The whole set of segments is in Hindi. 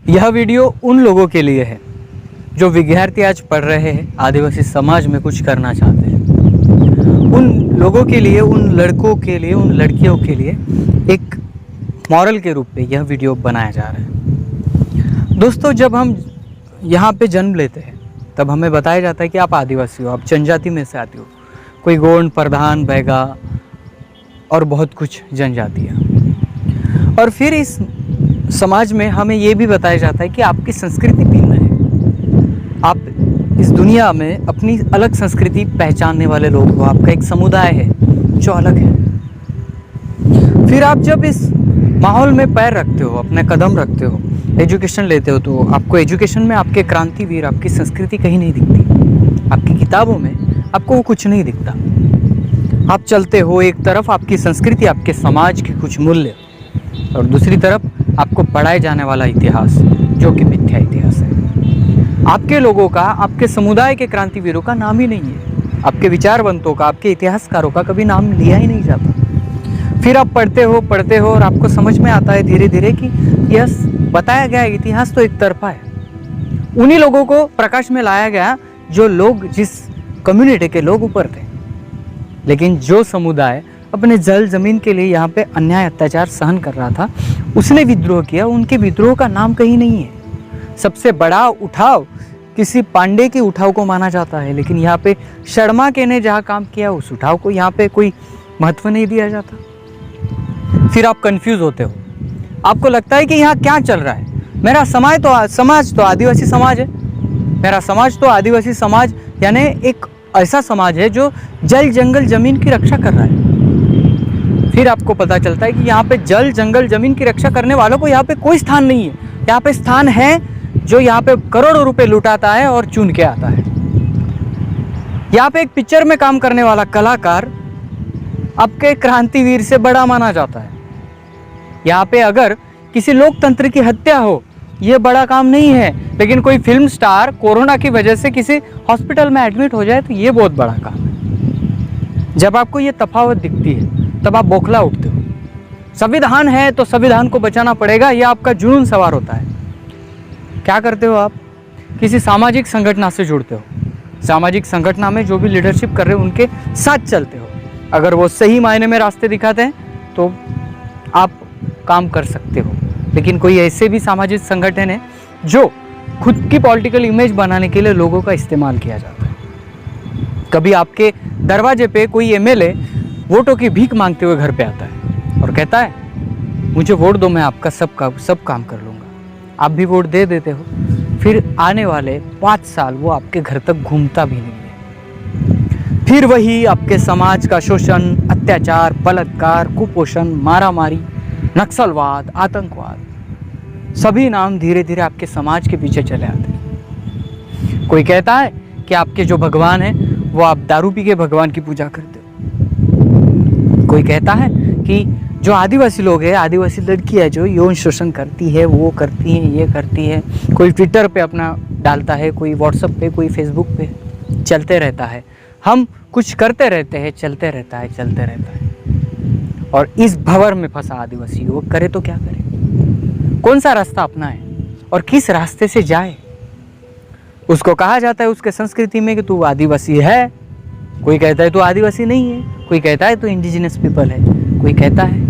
यह वीडियो उन लोगों के लिए है जो विद्यार्थी आज पढ़ रहे हैं, आदिवासी समाज में कुछ करना चाहते हैं। उन लोगों के लिए, उन लड़कों के लिए, उन लड़कियों के लिए एक मॉरल के रूप में यह वीडियो बनाया जा रहा है। दोस्तों, जब हम यहाँ पे जन्म लेते हैं तब हमें बताया जाता है कि आप आदिवासी हो, आप जनजाति में से आते हो। कोई गोंड, प्रधान, बैगा और बहुत कुछ जनजातियाँ। और फिर इस समाज में हमें ये भी बताया जाता है कि आपकी संस्कृति भिन्न है। आप इस दुनिया में अपनी अलग संस्कृति पहचानने वाले लोग हो, आपका एक समुदाय है जो अलग है। फिर आप जब इस माहौल में पैर रखते हो, अपने कदम रखते हो, एजुकेशन लेते हो, तो आपको एजुकेशन में आपके क्रांतिवीर, आपकी संस्कृति कहीं नहीं दिखती। आपकी किताबों में आपको वो कुछ नहीं दिखता। आप चलते हो एक तरफ आपकी संस्कृति, आपके समाज के कुछ मूल्य, और दूसरी तरफ आपको पढ़ाए जाने वाला इतिहास जो कि मिथ्या इतिहास है। आपके लोगों का, आपके समुदाय के क्रांतिवीरों का नाम ही नहीं है। आपके विचारवंतों का, आपके इतिहासकारों का कभी नाम लिया ही नहीं जाता। फिर आप पढ़ते हो और आपको समझ में आता है धीरे धीरे कि यह बताया गया इतिहास तो एक तरफा है। उन्हीं लोगों को प्रकाश में लाया गया जो लोग, जिस कम्युनिटी के लोग ऊपर थे। लेकिन जो समुदाय अपने जल जमीन के लिए यहाँ पे अन्याय अत्याचार सहन कर रहा था, उसने विद्रोह किया। उनके विद्रोह का नाम कहीं नहीं है। सबसे बड़ा उठाव किसी पांडे के उठाव को माना जाता है, लेकिन यहाँ पे शर्मा के ने जहाँ काम किया उस उठाव को यहाँ पे कोई महत्व नहीं दिया जाता। फिर आप कंफ्यूज होते हो, आपको लगता है कि यहाँ क्या चल रहा है। मेरा समाज तो आदिवासी समाज है। मेरा समाज तो आदिवासी समाज यानी एक ऐसा समाज है जो जल जंगल जमीन की रक्षा कर रहा है। फिर आपको पता चलता है कि यहाँ पे जल जंगल जमीन की रक्षा करने वालों को यहाँ पे कोई स्थान नहीं है। यहाँ पे स्थान है जो यहाँ पे करोड़ों रुपए लुटाता है और चुन के आता है। यहाँ पे एक पिक्चर में काम करने वाला कलाकार आपके क्रांतिवीर से बड़ा माना जाता है। यहाँ पे अगर किसी लोकतंत्र की हत्या हो, ये बड़ा काम नहीं है। लेकिन कोई फिल्म स्टार कोरोना की वजह से किसी हॉस्पिटल में एडमिट हो जाए तो ये बहुत बड़ा काम है। जब आपको ये तफावत दिखती है तब आप बौखला उठते हो। संविधान है तो संविधान को बचाना पड़ेगा, यह आपका जुनून सवार होता है। क्या करते हो आप? किसी सामाजिक संगठन से जुड़ते हो। सामाजिक संगठन में जो भी लीडरशिप कर रहे हो उनके साथ चलते हो। अगर वो सही मायने में रास्ते दिखाते हैं तो आप काम कर सकते हो। लेकिन कोई ऐसे भी सामाजिक संगठन है जो खुद की पॉलिटिकल इमेज बनाने के लिए लोगों का इस्तेमाल किया जाता है। कभी आपके दरवाजे पे कोई एमएलए वोटों की भीख मांगते हुए घर पे आता है और कहता है, मुझे वोट दो, मैं आपका सब काम कर लूँगा। आप भी वोट दे देते हो। फिर आने वाले 5 साल वो आपके घर तक घूमता भी नहीं है। फिर वही आपके समाज का शोषण, अत्याचार, बलात्कार, कुपोषण, मारामारी, नक्सलवाद, आतंकवाद, सभी नाम धीरे धीरे आपके समाज के पीछे चले आते हैं। कोई कहता है कि आपके जो भगवान है वो आप दारू पी के भगवान की पूजा करते हो। कोई कहता है कि जो आदिवासी लोग हैं, आदिवासी लड़की है जो यौन शोषण करती है, वो करती है, ये करती है। कोई ट्विटर पे अपना डालता है, कोई व्हाट्सएप पे, कोई फेसबुक पे, चलते रहता है। हम कुछ करते रहते हैं, चलते रहता है, चलते रहता है। और इस भंवर में फंसा आदिवासी वो करे तो क्या करे? कौन सा रास्ता अपनाए और किस रास्ते से जाए? उसको कहा जाता है उसके संस्कृति में कि तू आदिवासी है। कोई कहता है तू आदिवासी नहीं है, कोई कहता है तू इंडिजिनस पीपल है, कोई कहता है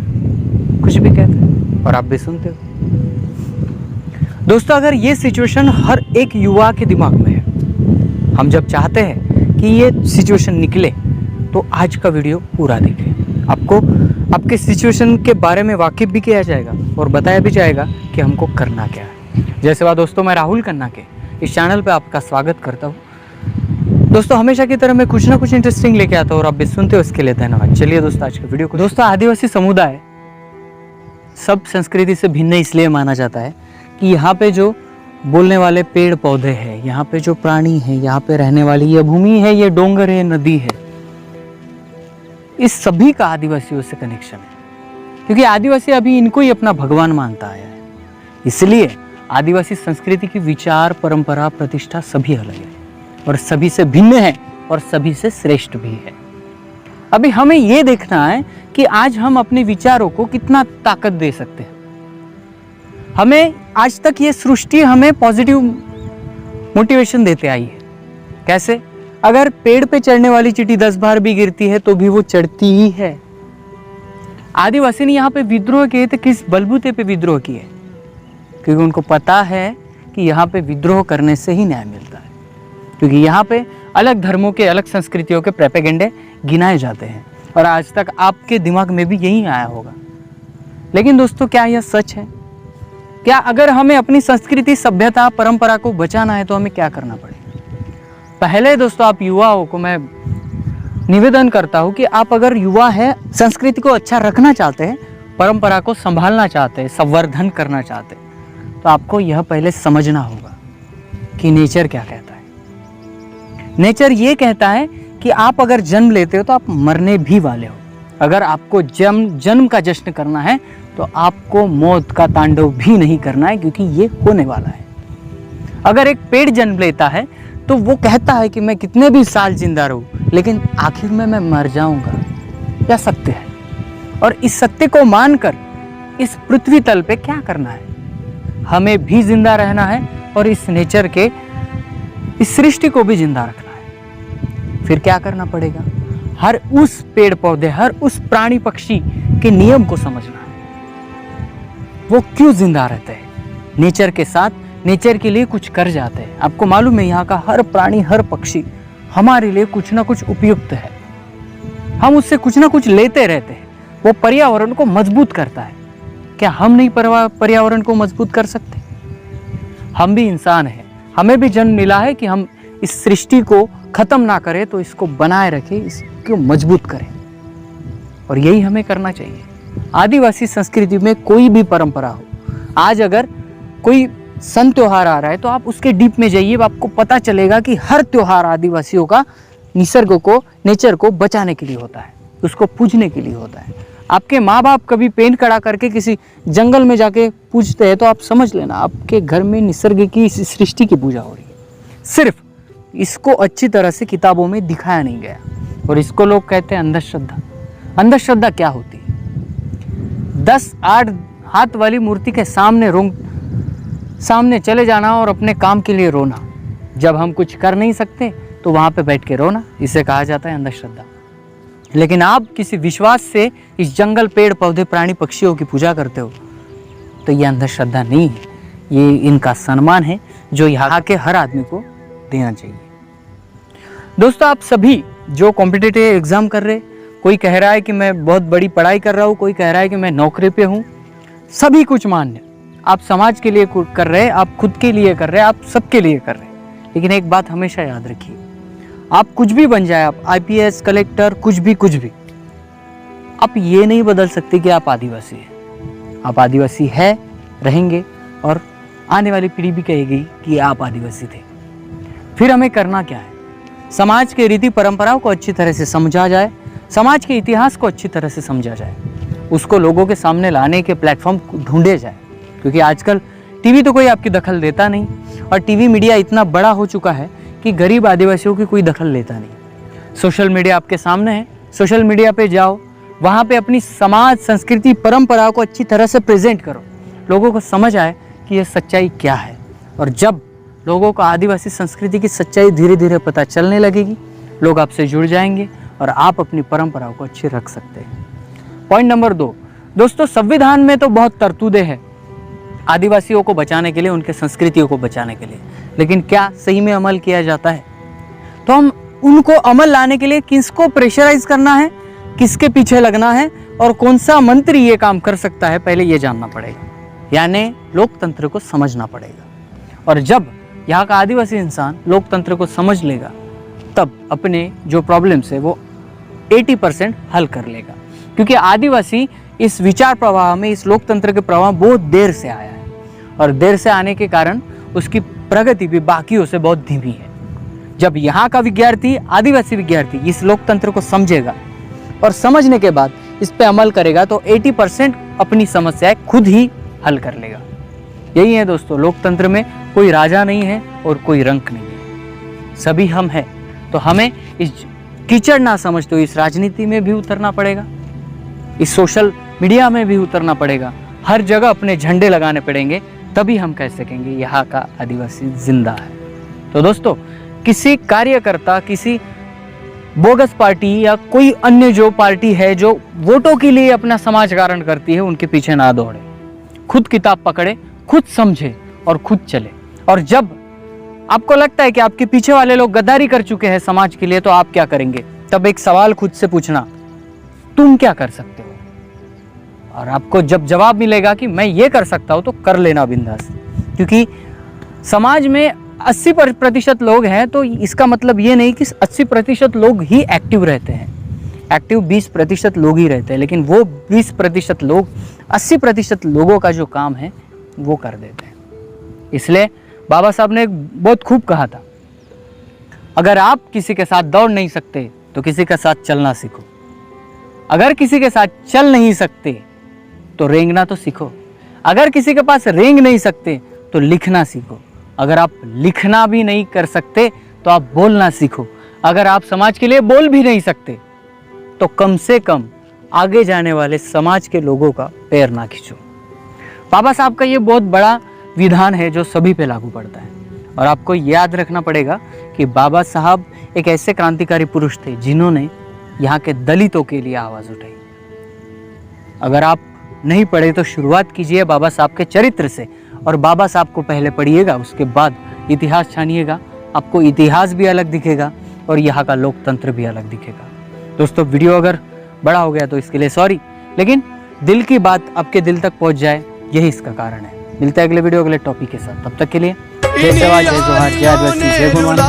कुछ भी कहता है, और आप भी सुनते हो। दोस्तों, अगर ये सिचुएशन हर एक युवा के दिमाग में है, हम जब चाहते हैं कि ये सिचुएशन निकले तो आज का वीडियो पूरा देखें। आपको आपके सिचुएशन के बारे में वाकिफ भी किया जाएगा और बताया भी जाएगा कि हमको करना क्या है। जैसे बात दोस्तों, मैं राहुल खन्ना के इस चैनल पे आपका स्वागत करता हूँ। दोस्तों, हमेशा की तरह मैं कुछ ना कुछ इंटरेस्टिंग लेके आता हूँ और आप भी सुनते हो, इसके लिए धन्यवाद। चलिए दोस्तों, आज के वीडियो को। दोस्तों, आदिवासी समुदाय सब संस्कृति से भिन्न इसलिए माना जाता है कि यहाँ पे जो बोलने वाले पेड़ पौधे हैं, यहाँ पे जो प्राणी है, यहाँ पे रहने वाली ये भूमि है, ये डोंगर है, नदी है, इस सभी का आदिवासियों से कनेक्शन है। क्योंकि आदिवासी अभी इनको ही अपना भगवान मानता आया है। इसलिए आदिवासी संस्कृति की विचार, परंपरा, प्रतिष्ठा सभी अलग है और सभी से भिन्न है और सभी से श्रेष्ठ भी है। अभी हमें ये देखना है कि आज हम अपने विचारों को कितना ताकत दे सकते हैं। हमें आज तक ये सृष्टि हमें पॉजिटिव मोटिवेशन देते आई है। कैसे? अगर पेड़ पे चढ़ने वाली चींटी 10 बार भी गिरती है तो भी वो चढ़ती ही है। आदिवासी ने यहाँ पे विद्रोह किए थे, किस बलबूते पे विद्रोह किए? क्योंकि उनको पता है कि यहाँ पे विद्रोह करने से ही न्याय मिलता है, क्योंकि यहाँ पे अलग धर्मों के, अलग संस्कृतियों के प्रोपेगेंडे गिनाए जाते हैं। और आज तक आपके दिमाग में भी यही आया होगा। लेकिन दोस्तों, क्या यह सच है? क्या अगर हमें अपनी संस्कृति, सभ्यता, परंपरा को बचाना है तो हमें क्या करना पड़ेगा? पहले दोस्तों, आप युवाओं को मैं निवेदन करता हूं कि आप अगर युवा है, संस्कृति को अच्छा रखना चाहते हैं, परंपरा को संभालना चाहते हैं, संवर्धन करना चाहते हैं, तो आपको यह पहले समझना होगा कि नेचर क्या कहता है। नेचर ये कहता है कि आप अगर जन्म लेते हो तो आप मरने भी वाले हो। अगर आपको जन्म का जश्न करना है तो आपको मौत का तांडव भी नहीं करना है, क्योंकि ये होने वाला है। अगर एक पेड़ जन्म लेता है तो वो कहता है कि मैं कितने भी साल जिंदा रहूं, लेकिन आखिर में मैं मर जाऊंगा। यह सत्य है। और इस सत्य को मानकर इस पृथ्वी तल पे क्या करना है? हमें भी जिंदा रहना है और इस नेचर के, इस सृष्टि को भी जिंदा रखना है। फिर क्या करना पड़ेगा? हर उस पेड़ पौधे, हर उस प्राणी पक्षी के नियम को समझना है। वो क्यों जिंदा रहते हैं? नेचर के साथ, नेचर के लिए कुछ कर जाते हैं। आपको मालूम है, यहाँ का हर प्राणी, हर पक्षी हमारे लिए कुछ ना कुछ उपयुक्त है। हम उससे कुछ ना कुछ लेते रहते हैं। वो पर्यावरण को मजबूत करता है। क्या हम नहीं पर्यावरण को मजबूत कर सकते? हम भी इंसान हैं, हमें भी जन्म मिला है कि हम इस सृष्टि को खत्म ना करें, तो इसको बनाए रखें, इसको मजबूत करें। और यही हमें करना चाहिए। आदिवासी संस्कृति में कोई भी परंपरा हो, आज अगर कोई सन त्योहार आ रहा है तो आप उसके डीप में जाइए, आपको पता चलेगा कि हर त्योहार आदिवासियों का निसर्ग को, नेचर को बचाने के लिए होता है, उसको पूजने के लिए होता है। आपके माँ बाप कभी पेन कड़ा करके किसी जंगल में जाके पूजते हैं तो आप समझ लेना आपके घर में निसर्ग की, इस सृष्टि की पूजा हो रही है। सिर्फ इसको अच्छी तरह से किताबों में दिखाया नहीं गया, और इसको लोग कहते हैं अंधश्रद्धा। अंधश्रद्धा क्या होती है? 10-8 हाथ वाली मूर्ति के सामने चले जाना और अपने काम के लिए रोना। जब हम कुछ कर नहीं सकते तो वहां पे बैठ के रोना, इसे कहा जाता है अंधश्रद्धा। लेकिन आप किसी विश्वास से इस जंगल, पेड़ पौधे, प्राणी पक्षियों की पूजा करते हो तो ये अंधश्रद्धा नहीं है, ये इनका सम्मान है जो यहाँ के हर आदमी को देना चाहिए। दोस्तों, आप सभी जो कॉम्पिटिटिव एग्जाम कर रहे, कोई कह रहा है कि मैं बहुत बड़ी पढ़ाई कर रहा हूँ, कोई कह रहा है कि मैं नौकरी पे हूँ, सभी कुछ मान्य। आप समाज के लिए कर रहे हैं, आप खुद के लिए कर रहे हैं, आप सबके लिए कर रहे हैं। लेकिन एक बात हमेशा याद रखिए, आप कुछ भी बन जाए, आप IPS, कलेक्टर, कुछ भी, आप ये नहीं बदल सकते कि आप आदिवासी हैं। आप आदिवासी है, रहेंगे, और आने वाली पीढ़ी भी कहेगी कि आप आदिवासी थे। फिर हमें करना क्या है? समाज के रीति परंपराओं को अच्छी तरह से समझा जाए, समाज के इतिहास को अच्छी तरह से समझा जाए, उसको लोगों के सामने लाने के प्लेटफॉर्म ढूंढे जाए। क्योंकि आजकल टीवी तो कोई आपकी दखल देता नहीं, और टीवी मीडिया इतना बड़ा हो चुका है कि गरीब आदिवासियों की कोई दखल लेता नहीं। सोशल मीडिया आपके सामने है, सोशल मीडिया पे जाओ, वहाँ पे अपनी समाज, संस्कृति, परंपरा को अच्छी तरह से प्रेजेंट करो, लोगों को समझ आए कि यह सच्चाई क्या है। और जब लोगों को आदिवासी संस्कृति की सच्चाई धीरे धीरे पता चलने लगेगी, लोग आपसे जुड़ जाएंगे और आप अपनी परंपराओं को अच्छी रख सकते हैं। पॉइंट नंबर 2, दोस्तों, संविधान में तो बहुत तरतूदें हैं आदिवासियों को बचाने के लिए, उनके संस्कृतियों को बचाने के लिए, लेकिन क्या सही में अमल किया जाता है? तो हम उनको अमल लाने के लिए किसको प्रेशराइज करना है, किसके पीछे लगना है, और कौन सा मंत्री ये काम कर सकता है, पहले ये जानना पड़ेगा। यानी लोकतंत्र को समझना पड़ेगा। और जब यहाँ का आदिवासी इंसान लोकतंत्र को समझ लेगा, तब अपने जो प्रॉब्लम्स है वो 80% हल कर लेगा। क्योंकि आदिवासी इस विचार प्रवाह में, इस लोकतंत्र के प्रवाह बहुत देर से आया है, और देर से आने के कारण उसकी प्रगति भी बाकियों से बहुत धीमी है। जब यहाँ का विद्यार्थी, आदिवासी विद्यार्थी इस लोकतंत्र को समझेगा और समझने के बाद इस पे अमल करेगा तो 80% अपनी समस्याएं खुद ही हल कर लेगा। यही है दोस्तों, लोकतंत्र में कोई राजा नहीं है और कोई रंक नहीं है, सभी हम हैं। तो हमें इस कीचड़ ना समझते हुए इस राजनीति में भी उतरना पड़ेगा, इस सोशल मीडिया में भी उतरना पड़ेगा, हर जगह अपने झंडे लगाने पड़ेंगे, तभी हम कह सकेंगे यहाँ का आदिवासी जिंदा है। तो दोस्तों, किसी कार्यकर्ता, किसी बोगस पार्टी या कोई अन्य जो पार्टी है जो वोटों के लिए अपना समाजकारण करती है, उनके पीछे ना दौड़े। खुद किताब पकड़े, खुद समझे और खुद चले। और जब आपको लगता है कि आपके पीछे वाले लोग गद्दारी कर चुके हैं समाज के लिए, तो आप क्या करेंगे? तब एक सवाल खुद से पूछना, तुम क्या कर सकते हो? और आपको जब जवाब मिलेगा कि मैं ये कर सकता हूं, तो कर लेना बिंदास। क्योंकि समाज में 80% लोग हैं, तो इसका मतलब ये नहीं कि 80% लोग ही एक्टिव रहते हैं। एक्टिव 20% लोग ही रहते हैं, लेकिन वो 20% लोग 80% लोगों का जो काम है वो कर देते हैं। इसलिए बाबा साहब ने बहुत खूब कहा था, अगर आप किसी के साथ दौड़ नहीं सकते तो किसी के साथ चलना सीखो। अगर किसी के साथ चल नहीं सकते तो रेंगना तो सीखो। अगर किसी के पास रेंग नहीं सकते तो लिखना सीखो। अगर आप लिखना भी नहीं कर सकते तो आप बोलना सीखो। अगर आप समाज के लिए बोल भी नहीं सकते तो कम से कम आगे जाने वाले समाज के लोगों का पैर ना खींचो। बाबा साहब का ये बहुत बड़ा विधान है जो सभी पे लागू पड़ता है। और आपको याद रखना पड़ेगा कि बाबा साहब एक ऐसे क्रांतिकारी पुरुष थे जिन्होंने यहाँ के दलितों के लिए आवाज उठाई। अगर आप नहीं पढ़े तो शुरुआत कीजिए बाबा साहब के चरित्र से, और बाबा साहब को पहले पढ़िएगा, उसके बाद इतिहास छानिएगा। आपको इतिहास भी अलग दिखेगा और यहाँ का लोकतंत्र भी अलग दिखेगा। दोस्तों, वीडियो अगर बड़ा हो गया तो इसके लिए सॉरी, लेकिन दिल की बात आपके दिल तक पहुंच जाए, यही इसका कारण है। मिलता है अगले वीडियो अगले टॉपिक के साथ। तब तक के लिए जय सेवा, जय जोहार, जय आदिवासी, जय गुरुनानक।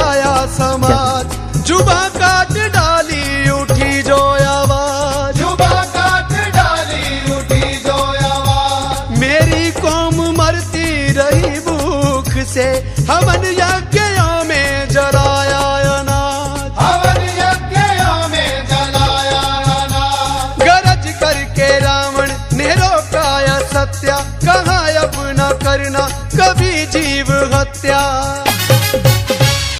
जुबा काट डाली उठी जो आवाज, जुबा काट डाली उठी जो आवाज। मेरी कौम मरती रही भूख से, हवन यज्ञों में जलाया अनाज, हवन यज्ञों में जलाया अनाज। गरज करके रावण ने रोकाया सत्या, कहा अब न करना कभी जीव हत्या।